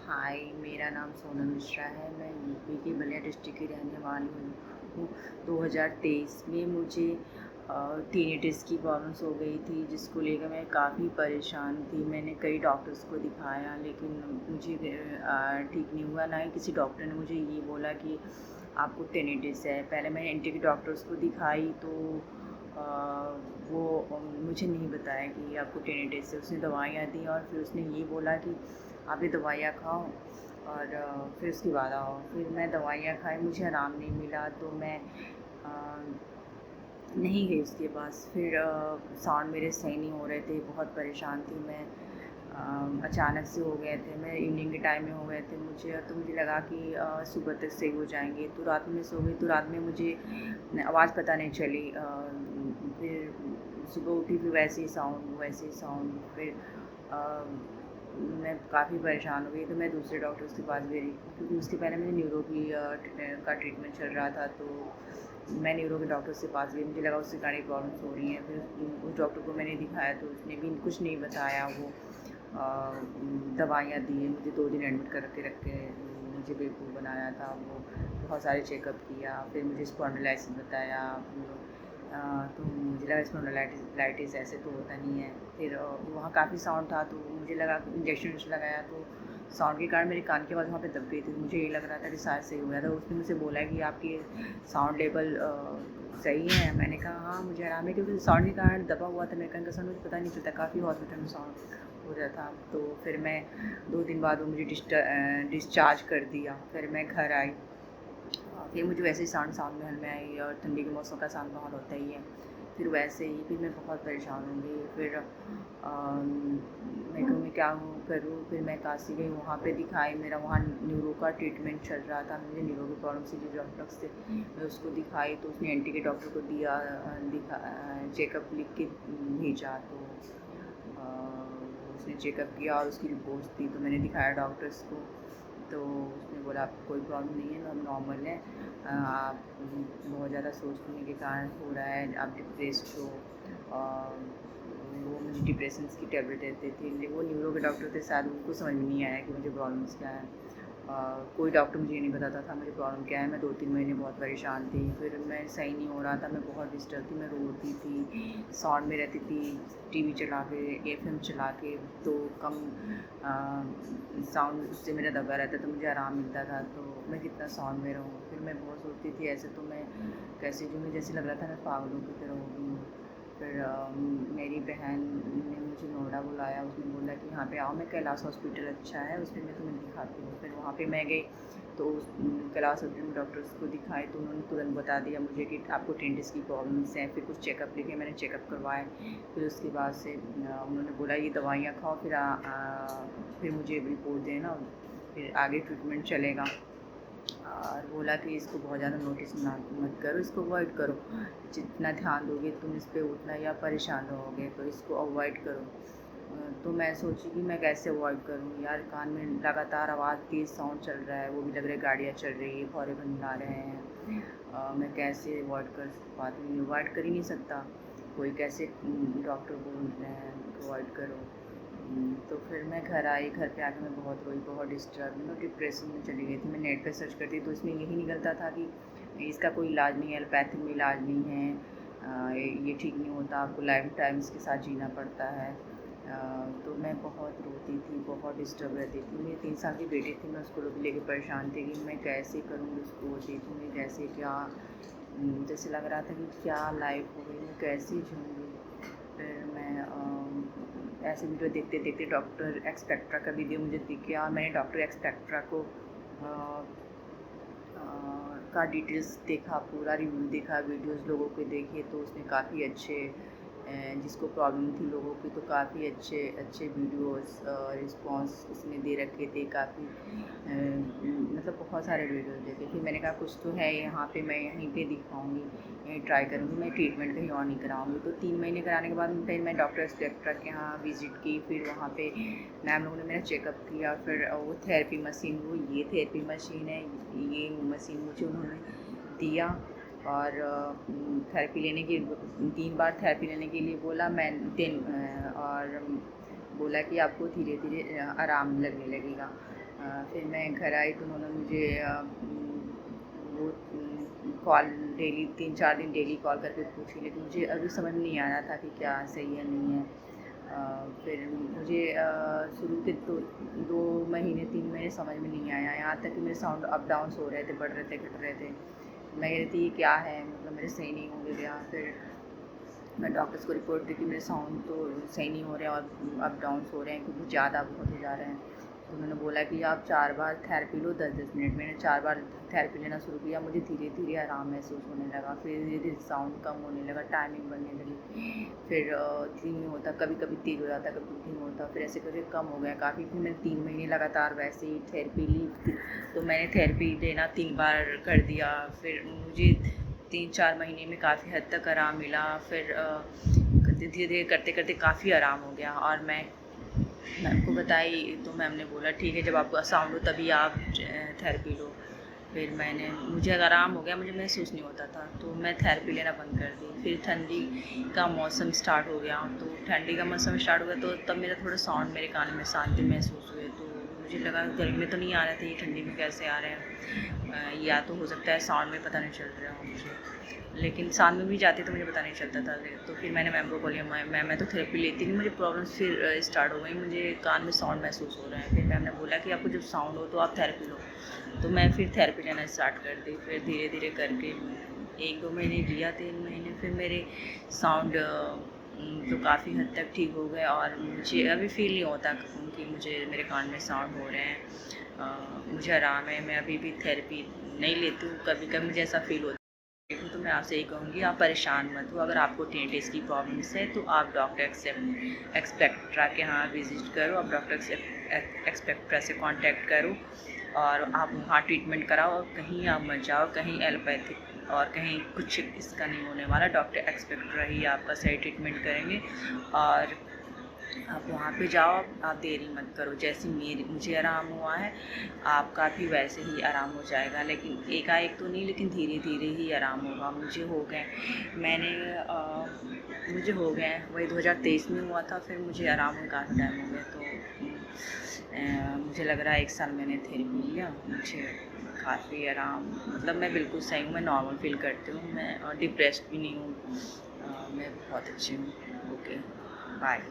हाय, मेरा नाम सोनम मिश्रा है। मैं यूपी के बलिया डिस्ट्रिक्ट की रहने वाली हूँ। 2023 में मुझे टिनिटिस की प्रॉब्लम्स हो गई थी, जिसको लेकर मैं काफ़ी परेशान थी। मैंने कई डॉक्टर्स को दिखाया, लेकिन मुझे ठीक नहीं हुआ। ना ही किसी डॉक्टर ने मुझे ये बोला कि आपको टिनिटिस है। पहले मैंने एंटी के डॉक्टर्स को दिखाई, तो अ, वो मुझे नहीं बताया कि आपको टिनिटिस है। उसने दवाइयाँ दी और फिर उसने ये बोला कि आप ये दवाइयाँ खाओ और फिर उसके बाद आओ। फिर मैं दवाइयाँ खाई, मुझे आराम नहीं मिला, तो मैं नहीं गई उसके पास। फिर साउंड मेरे सही नहीं हो रहे थे, बहुत परेशान थी मैं। अचानक से हो गए थे, मैं इवनिंग के टाइम में हो गए थे मुझे लगा कि सुबह तक सही हो जाएंगे। तो रात में सो गई, तो रात में मुझे आवाज़ पता नहीं चली। फिर सुबह उठी, फिर वैसे ही साउंड। फिर मैं काफ़ी परेशान हो गई, तो मैं दूसरे डॉक्टर्स के पास गई, क्योंकि उसके पहले मेरे न्यूरो की का ट्रीटमेंट चल रहा था। तो मैं न्यूरो के डॉक्टर से पास गई, मुझे लगा उससे गाड़ी प्रॉब्लम्स हो रही हैं। फिर उस डॉक्टर को मैंने दिखाया, तो उसने भी कुछ नहीं बताया। वो दवाइयाँ दी, मुझे 2 दिन एडमिट कर के रख के मुझे बेवकूफ़ बनाया था। वो बहुत सारे चेकअप किया, फिर मुझे स्पॉन्डिलाइटिस बताया। तो मुझे लगा स्पॉन्डिलाइटिस ऐसे तो होता नहीं है। फिर वहाँ काफ़ी साउंड था, तो मुझे लगा इंजेक्शन लगाया, तो साउंड के कारण मेरे कान की आवाज़ वहाँ पे दब गई थी। मुझे ये लग रहा था कि शायद सही हो गया था। उसने मुझसे बोला कि आपकी साउंड लेवल सही है। मैंने कहा हाँ, मुझे आराम है, क्योंकि साउंड के कारण दबा हुआ था मेरे कान का साउंड, मुझे पता नहीं चलता। काफ़ी हॉस्पिटल में साउंड हो रहा था। तो फिर मैं 2 दिन बाद वो मुझे डिस्चार्ज कर दिया। फिर मैं घर आई, फिर मुझे वैसे ही साउंड में आई, और ठंडी के मौसम का साउंड बहुत होता ही है। फिर वैसे ही फिर मैं बहुत परेशान हो गई। फिर मैं क्या करूँ। फिर मैं काशी गई, वहाँ पे दिखाई। मेरा वहाँ न्यूरो का ट्रीटमेंट चल रहा था। मुझे न्यूरो की प्रॉब्लम से जो डॉक्टर्स थे, मैं उसको दिखाई, तो उसने एंटी के डॉक्टर को चेकअप लिख के भेजा। तो उसने चेकअप किया और उसकी रिपोर्ट्स दी, तो मैंने दिखाया डॉक्टर्स को। तो उसने बोला आपको कोई प्रॉब्लम नहीं है, सब नॉर्मल है। आप बहुत ज़्यादा सोचने के कारण हो रहा है, आप डिप्रेस्ड हो। वो मुझे डिप्रेशंस की टेबलेट देते थे। वो न्यूरो के डॉक्टर थे, शायद उनको समझ में नहीं आया कि मुझे प्रॉब्लम्स क्या है। कोई डॉक्टर मुझे ये नहीं बताता था मुझे प्रॉब्लम क्या है। मैं 2-3 महीने बहुत परेशान थी। फिर मैं सही नहीं हो रहा था, मैं बहुत डिस्टर्ब थी, मैं रोती थी, साउंड में रहती थी, टीवी चला के, एफएम चला के। तो कम साउंड उससे मेरा दबा रहता, तो मुझे आराम मिलता था। तो मैं कितना साउंड में रहूँ। फिर मैं बहुत सोचती थी ऐसे तो मैं कैसे, जो मुझे जैसे लग रहा था मैं पागलों की तरह हो गई हूँ। फिर मेरी बहन ने मुझे नोएडा बुलाया, उसने बोला कि यहाँ पे आओ, मैं कैलाश हॉस्पिटल अच्छा है, उसमें मैं तुम्हें दिखाती हूँ। फिर वहाँ पे मैं गई, तो कैलाश हॉस्पिटल में डॉक्टर्स को दिखाए, तो उन्होंने तुरंत बता दिया मुझे कि आपको टिंटिस की प्रॉब्लम्स हैं। फिर कुछ चेकअप लिखे, मैंने चेकअप करवाए। फिर उसके बाद से उन्होंने बोला ये दवाइयाँ खाओ, फिर मुझे रिपोर्ट देना, फिर आगे ट्रीटमेंट चलेगा। और बोला कि इसको बहुत ज़्यादा नोटिस ना मत करो, इसको अवॉइड करो। जितना ध्यान दोगे तुम इस पे, उतना या परेशान रहोगे, तो इसको अवॉइड करो। तो मैं सोची कि मैं कैसे अवॉइड करूँ यार। कान में लगातार आवाज़, तेज़ साउंड चल रहा है, वो भी लग रहा है गाड़ियाँ चल रही है, फौरे भनभना रहे हैं। मैं कैसे अवॉइड कर पाती हूँ? अवॉइड कर ही नहीं सकता कोई। कैसे डॉक्टर बोल रहे हैं अवॉइड करो। तो फिर मैं घर आई, घर पे आके मैं बहुत रोई, बहुत डिप्रेशन में चली गई थी। मैं नेट पे सर्च करती, तो इसमें यही निकलता था कि इसका कोई इलाज नहीं है, एलोपैथिक में इलाज नहीं है। ये ठीक नहीं होता, आपको लाइफ टाइम इसके साथ जीना पड़ता है। तो मैं बहुत रोती थी, बहुत डिस्टर्ब रहती थी। मेरी 3 साल की बेटी थी, मैं उसको लेके परेशान थी कि मैं कैसे करूँगी, उसको देखूँगी कैसे, क्या जैसे लग रहा था कि क्या लाइफ हो गई, मैं कैसे जीऊँगी। फिर मैं ऐसे वीडियो देखते देखते डॉक्टर एक्सपेक्ट्रा का वीडियो मुझे दिख गया, और मैंने डॉक्टर एक्सपेक्ट्रा को का डिटेल्स देखा, पूरा रिव्यू देखा, वीडियोस लोगों के देखे, तो उसमें काफ़ी अच्छे जिसको प्रॉब्लम थी लोगों की, तो काफ़ी अच्छे अच्छे वीडियोस रिस्पॉन्स उसमें दे रखे थे। काफ़ी मतलब बहुत सारे वीडियोस देखे। फिर मैंने कहा कुछ तो है यहाँ पे, मैं यहीं पे दिखाऊंगी, यहीं ट्राई करूँगी, मैं ट्रीटमेंट कहीं और नहीं कराऊँगी। तो 3 महीने कराने के बाद फिर मैं डॉक्टर स्पेक्ट्रा के यहाँ विज़िट की। फिर वहाँ पे मैम लोगों ने मेरा चेकअप किया। फिर वो थेरेपी मशीन, वो ये थेरेपी मशीन है, ये मशीन मुझे उन्होंने दिया। और थेरेपी लेने की 3 बार थेरेपी लेने के लिए बोला। और बोला कि आपको धीरे धीरे आराम लगने लगेगा। फिर मैं घर आई तो उन्होंने मुझे वो कॉल डेली 3-4 दिन डेली कॉल करके पूछी, लेकिन मुझे अभी समझ में नहीं आ रहा था कि क्या सही है नहीं है। फिर मुझे शुरू के 2 महीने 3 महीने समझ में नहीं आया, यहाँ तक कि मेरे साउंड अप डाउन्स हो रहे थे, बढ़ रहे थे, घट रहे थे। मैं कह रही थी ये क्या है, मतलब मेरे सही नहीं होंगे क्या। फिर मैं डॉक्टर्स को रिपोर्ट दी कि मेरे साउंड तो सही नहीं हो रहे हैं और अप डाउन्स हो रहे हैं, क्योंकि ज़्यादा होते जा रहे हैं। तो उन्होंने बोला कि आप 4 बार थेरेपी लो 10-10 मिनट। मैंने 4 बार थेरेपी लेना शुरू किया, मुझे धीरे धीरे आराम महसूस होने लगा। फिर धीरे धीरे साउंड कम होने लगा, टाइमिंग बढ़ने लगी। फिर धीमी होता, कभी कभी तेज़ हो जाता, कभी धीमा होता, फिर ऐसे करके कम हो गया काफ़ी। फिर मैंने 3 महीने लगातार वैसे ही थेरेपी ली। तो मैंने थेरेपी लेना 3 बार कर दिया। फिर मुझे 3-4 महीने में काफ़ी हद तक आराम मिला। फिर धीरे धीरे करते करते काफ़ी आराम हो गया। और मैं मैम को बताई तो मैम ने बोला ठीक है, जब आपको साउंड हो तभी आप थेरेपी लो। फिर मुझे आराम हो गया, मुझे महसूस नहीं होता था, तो मैं थेरेपी लेना बंद कर दी। फिर ठंडी का मौसम स्टार्ट हो गया, तो ठंडी का मौसम स्टार्ट हो गया तो तब मेरा थोड़ा साउंड मेरे कान में शांति महसूस हुए। तो मुझे लगा गर्मी में तो नहीं आ रहे थे, ये ठंडी में कैसे आ रहे हैं, या तो हो सकता है साउंड में पता नहीं चल रहा हो मुझे। लेकिन साथ में भी जाती तो मुझे पता नहीं चलता था। तो फिर मैंने मैम को बोला मैम मैं तो थेरेपी लेती नहीं, मुझे प्रॉब्लम्स फिर स्टार्ट हो गई, मुझे कान में साउंड महसूस हो रहा है। फिर मैम ने बोला कि आपको जब साउंड हो तो आप थेरेपी लो। तो मैं फिर थेरेपी लेना स्टार्ट कर दी। फिर धीरे धीरे करके 1-2 महीने लिया, 3 महीने, फिर मेरे साउंड तो काफ़ी हद तक ठीक हो गए। और मुझे अभी फ़ील नहीं होता कि मुझे मेरे कान में साउंड हो रहे हैं। मुझे आराम है, मैं अभी भी थेरेपी नहीं लेती हूँ। कभी कभी मुझे ऐसा फ़ील होता है तो मैं आपसे यही कहूँगी, आप परेशान मत हो। अगर आपको टिनिटिस की प्रॉब्लम्स है तो आप डॉक्टर एक्सपेक्ट्रा के यहाँ विज़िट करो, आप डॉक्टर एक्सपेक्ट्रा से कांटेक्ट करो और आप वहाँ ट्रीटमेंट कराओ। और कहीं आप मत जाओ, कहीं एलोपैथिक और कहीं कुछ इसका नहीं होने वाला। डॉक्टर एक्सपेक्ट्रा ही आपका सही ट्रीटमेंट करेंगे। और आप वहाँ पे जाओ, आप देरी मत करो। जैसे मुझे आराम हुआ है, आपका भी वैसे ही आराम हो जाएगा। लेकिन एकाएक तो नहीं, लेकिन धीरे धीरे ही आराम होगा। मुझे हो गए मुझे हो गए वही 2023 में हुआ था, फिर मुझे आराम हुआ काफ़ी टाइम हो गया। तो मुझे लग रहा है 1 साल मैंने थेरेपी लिया, मुझे काफ़ी आराम, मतलब मैं बिल्कुल सही हूँ, मैं नॉर्मल फील करती हूँ, मैं डिप्रेस्ड भी नहीं हूँ, मैं बहुत अच्छी हूँ। Okay, bye.